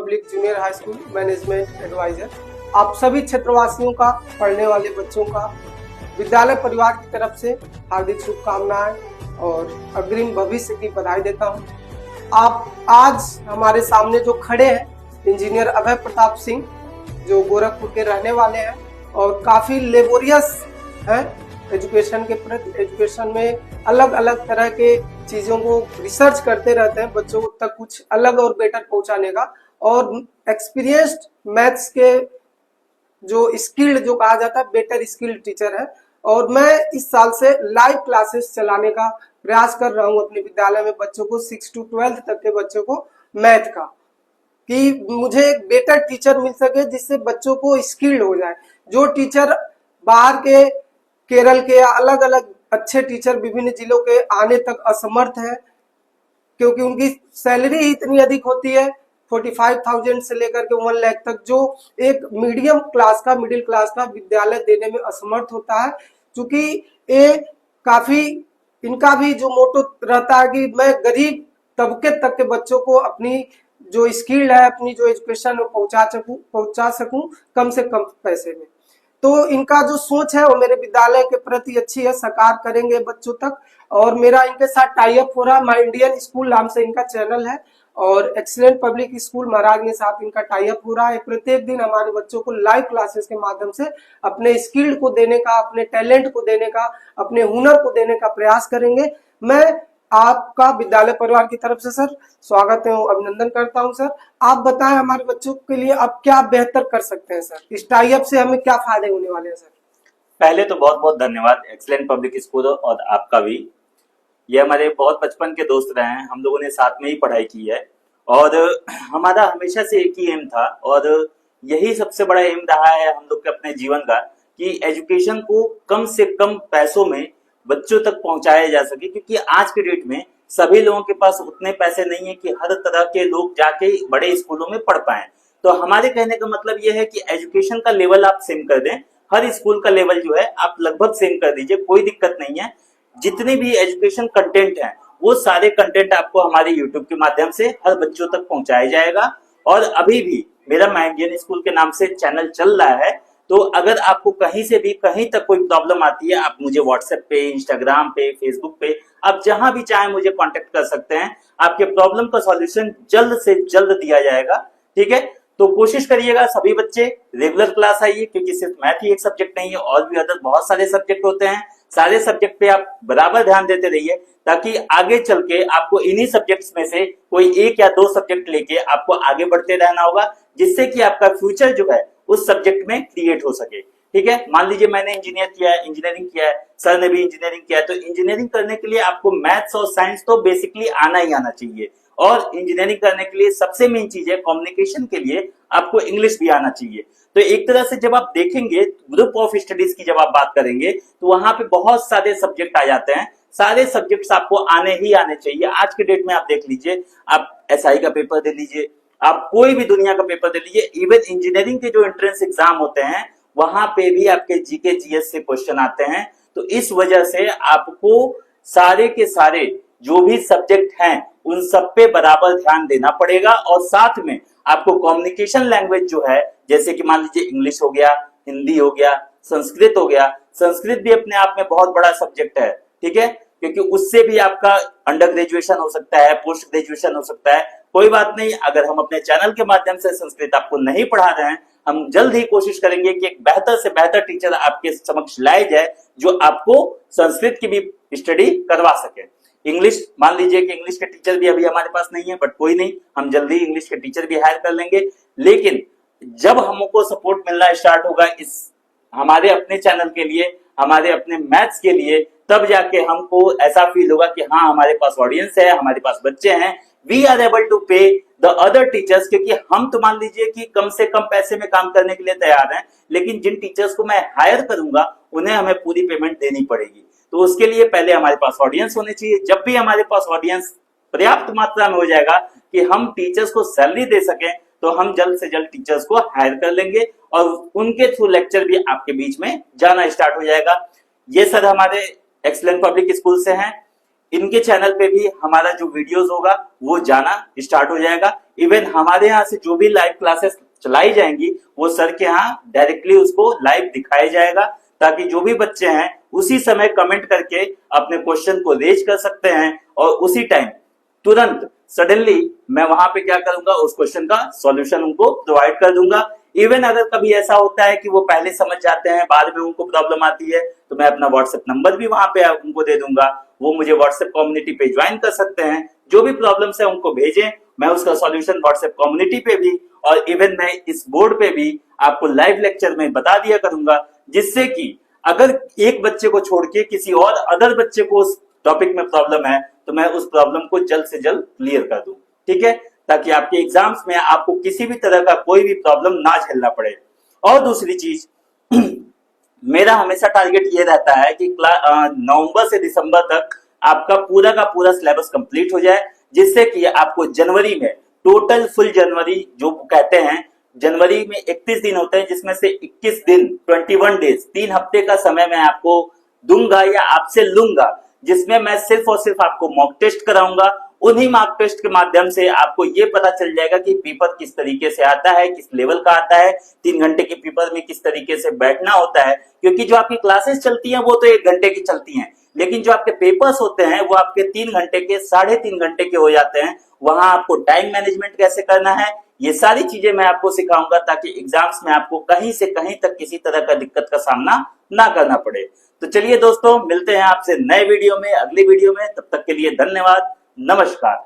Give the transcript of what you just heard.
Public junior high school management adviser. आप सभी क्षेत्रवासियों का, पढ़ने वाले बच्चों का विद्यालय परिवार की तरफ से हार्दिक शुभकामनाएं और अग्रिम भविष्य की बधाई देता हूं। आप आज हमारे सामने जो खड़े हैं, इंजीनियर अभय प्रताप सिंह, जो गोरखपुर के रहने वाले हैं और काफी लेबोरियस हैं एजुकेशन के प्रति। एजुकेशन में अलग अलग तरह के चीजों को रिसर्च करते रहते हैं, बच्चों तक कुछ अलग और बेटर पहुंचाने का, और एक्सपीरियंस्ड मैथ्स के जो स्किल्ड, जो कहा जाता है बेटर स्किल्ड टीचर है। और मैं इस साल से लाइव क्लासेस चलाने का प्रयास कर रहा हूं अपने विद्यालय में बच्चों को, 6 to 12 तक के बच्चों को मैथ का, कि मुझे एक बेटर टीचर मिल सके जिससे बच्चों को स्किल्ड हो जाए। जो टीचर बाहर के, केरल के या अलग अलग अच्छे टीचर विभिन्न जिलों के आने तक असमर्थ है, क्योंकि उनकी सैलरी ही इतनी अधिक होती है, 45,000 से लेकर के 1 लाख तक, जो एक मीडियम क्लास का, मिडिल क्लास का विद्यालय देने में असमर्थ होता है। क्योंकि ये काफी, इनका भी जो मोटो रहता है कि मैं गरीब तबके तक के बच्चों को अपनी जो स्किल है, अपनी जो एजुकेशन पहुंचा सकूं कम से कम पैसे में। तो इनका जो सोच है वो मेरे विद्यालय के प्रति अच्छी है, साकार करेंगे बच्चों तक। और मेरा इनके साथ टाई अप हो रहा है, माय इंडियन स्कूल नाम से इनका चैनल है, और एक्सीलेंट पब्लिक स्कूल महाराज के साथ इनका टाई अप हो रहा है। प्रत्येक दिन हमारे बच्चों को लाइव क्लासेस के माध्यम से अपने स्किल को देने का, अपने टैलेंट को देने का, अपने हुनर को देने का प्रयास करेंगे। मैं आपका विद्यालय परिवार की तरफ से सर स्वागत है, अभिनंदन करता हूं। सर आप बताएं हमारे बच्चों के लिए आप क्या बेहतर कर सकते हैं सर, इस टाई अप से हमें क्या फायदे होने वाले हैं सर? पहले तो बहुत बहुत धन्यवाद एक्सीलेंट पब्लिक स्कूल और आपका भी। ये हमारे बहुत बचपन के दोस्त रहे हैं, हम लोगों ने साथ में ही पढ़ाई की है और हमारा हमेशा से एक ही एम था और यही सबसे बड़ा एम रहा है हम लोग के अपने जीवन का, कि एजुकेशन को कम से कम पैसों में बच्चों तक पहुंचाया जा सके। क्योंकि आज के डेट में सभी लोगों के पास उतने पैसे नहीं है कि हर तरह के लोग जाके बड़े स्कूलों में पढ़ पाए। तो हमारे कहने का मतलब यह है कि एजुकेशन का लेवल आप सेम कर दें, हर स्कूल का लेवल जो है आप लगभग सेम कर दीजिए, कोई दिक्कत नहीं है। जितने भी एजुकेशन कंटेंट हैं वो सारे कंटेंट आपको हमारे यूट्यूब के माध्यम से हर बच्चों तक पहुंचाया जाएगा। और अभी भी मेरा माय इंडियन स्कूल के नाम से चैनल चल रहा है, तो अगर आपको कहीं से भी कहीं तक कोई प्रॉब्लम आती है, आप मुझे व्हाट्सएप पे, इंस्टाग्राम पे, फेसबुक पे, आप जहां भी चाहे मुझे कांटेक्ट कर सकते हैं। आपके प्रॉब्लम का सॉल्यूशन जल्द से जल्द दिया जाएगा, ठीक है। तो कोशिश करिएगा सभी बच्चे रेगुलर क्लास आइए, क्योंकि सिर्फ मैथ ही एक सब्जेक्ट नहीं है, और भी अदर बहुत सारे सब्जेक्ट होते हैं। सारे सब्जेक्ट पे आप बराबर ध्यान देते रहिए, ताकि आगे चल के आपको इन्हीं सब्जेक्ट्स में से कोई एक या दो सब्जेक्ट लेके आपको आगे बढ़ते रहना होगा, जिससे कि आपका फ्यूचर जो है उस सब्जेक्ट में क्रिएट हो सके, ठीक है। मान लीजिए मैंने इंजीनियरिंग किया है, सर ने भी इंजीनियरिंग किया है, तो इंजीनियरिंग करने के लिए आपको मैथ्स और साइंस तो बेसिकली आना ही आना चाहिए। और इंजीनियरिंग करने के लिए सबसे मेन चीज है, कम्युनिकेशन के लिए आपको इंग्लिश भी आना चाहिए। तो एक तरह से जब आप देखेंगे ग्रुप ऑफ स्टडीज की, जब आप बात करेंगे तो वहां पे बहुत सारे सब्जेक्ट आ जाते हैं। सारे सब्जेक्ट्स आपको आने ही आने चाहिए। आज के डेट में आप देख लीजिए, आप एसआई का पेपर दे लीजिए, आप कोई भी दुनिया का पेपर दे लीजिए, इवन इंजीनियरिंग के जो एंट्रेंस एग्जाम होते हैं वहां पे भी आपके जीके जीएस से क्वेश्चन आते हैं। तो इस वजह से आपको सारे के सारे जो भी सब्जेक्ट हैं उन सब पे बराबर ध्यान देना पड़ेगा। और साथ में आपको कम्युनिकेशन लैंग्वेज जो है, जैसे कि मान लीजिए इंग्लिश हो गया, हिंदी हो गया, संस्कृत हो गया। संस्कृत भी अपने आप में बहुत बड़ा सब्जेक्ट है, ठीक है, क्योंकि उससे भी आपका अंडर ग्रेजुएशन हो सकता है, पोस्ट ग्रेजुएशन हो सकता है। कोई बात नहीं, अगर हम अपने चैनल के माध्यम से संस्कृत आपको नहीं पढ़ा रहे हैं, हम जल्द ही कोशिश करेंगे कि एक बेहतर से बेहतर टीचर आपके समक्ष लाए जाए, जो आपको संस्कृत की भी स्टडी करवा सके। इंग्लिश, मान लीजिए कि इंग्लिश के टीचर भी अभी हमारे पास नहीं है, बट कोई नहीं, हम जल्दी इंग्लिश के टीचर भी हायर कर लेंगे। लेकिन जब हमको सपोर्ट मिलना स्टार्ट होगा इस हमारे अपने चैनल के लिए, हमारे अपने मैथ्स के लिए, तब जाके हमको ऐसा फील होगा कि हाँ, हमारे पास ऑडियंस है, हमारे पास बच्चे हैं, वी आर एबल टू पे द अदर टीचर्स। क्योंकि हम तो मान लीजिए कि कम से कम पैसे में काम करने के लिए तैयार हैं, लेकिन जिन टीचर्स को मैं हायर करूंगा उन्हें हमें पूरी पेमेंट देनी पड़ेगी। तो उसके लिए पहले हमारे पास ऑडियंस होने चाहिए। जब भी हमारे पास ऑडियंस पर्याप्त मात्रा में हो जाएगा कि हम टीचर्स को सैलरी दे सकें, तो हम जल्द से जल्द टीचर्स को हायर कर लेंगे और उनके थ्रू लेक्चर भी आपके बीच में जाना स्टार्ट हो जाएगा। ये सर हमारे एक्सीलेंट पब्लिक स्कूल से हैं, इनके चैनल पे भी हमारा जो वीडियोस होगा वो जाना स्टार्ट हो जाएगा। इवन हमारे यहाँ से जो भी लाइव क्लासेस चलाई जाएंगी वो सर के यहाँ डायरेक्टली उसको लाइव दिखाया जाएगा, ताकि जो भी बच्चे हैं उसी समय कमेंट करके अपने क्वेश्चन को रेज कर सकते हैं और उसी टाइम तुरंत सडनली मैं वहां पे क्या करूंगा, उस क्वेश्चन का सॉल्यूशन उनको प्रोवाइड कर दूंगा। इवन अगर कभी ऐसा होता है कि वो पहले समझ जाते हैं, बाद में उनको प्रॉब्लम आती है, तो मैं अपना व्हाट्सएप नंबर भी वहां पे उनको दे दूंगा, वो मुझे व्हाट्सएप कम्युनिटी पे ज्वाइन कर सकते हैं। जो भी प्रॉब्लम्स है उनको भेजें, मैं उसका सॉल्यूशन व्हाट्सएप कम्युनिटी पे भी और इवन मैं इस बोर्ड पे भी आपको लाइव लेक्चर में बता दिया करूंगा, जिससे कि अगर एक बच्चे को छोड़ के किसी और अदर बच्चे को उस टॉपिक में प्रॉब्लम है तो मैं उस प्रॉब्लम को जल्द से जल्द क्लियर कर दूं, ठीक है, ताकि आपके एग्जाम्स में आपको किसी भी तरह का कोई भी प्रॉब्लम ना झेलना पड़े। और दूसरी चीज मेरा हमेशा टारगेट ये रहता है कि नवंबर से दिसंबर तक आपका पूरा का पूरा सिलेबस कंप्लीट हो जाए, जिससे कि आपको जनवरी में टोटल फुल जनवरी जो कहते हैं, जनवरी में 31 दिन होते हैं, जिसमें से 21 दिन 21 डेज 3 हफ्ते का समय मैं आपको दूंगा या आपसे लूंगा, जिसमें मैं सिर्फ और सिर्फ आपको मॉक टेस्ट कराऊंगा। उन्हीं मॉक टेस्ट के माध्यम से आपको ये पता चल जाएगा कि पेपर किस तरीके से आता है, किस लेवल का आता है, 3 घंटे के पेपर में किस तरीके से बैठना होता है। क्योंकि जो आपकी क्लासेस चलती हैं वो तो 1 घंटे की चलती हैं, लेकिन जो आपके पेपर्स होते हैं वो आपके 3 घंटे के 3.5 घंटे के हो जाते हैं। वहां आपको टाइम मैनेजमेंट कैसे करना है, ये सारी चीजें मैं आपको सिखाऊंगा, ताकि एग्जाम्स में आपको कहीं से कहीं तक किसी तरह का दिक्कत का सामना ना करना पड़े। तो चलिए दोस्तों, मिलते हैं आपसे नए वीडियो में, अगली वीडियो में। तब तक के लिए धन्यवाद, नमस्कार।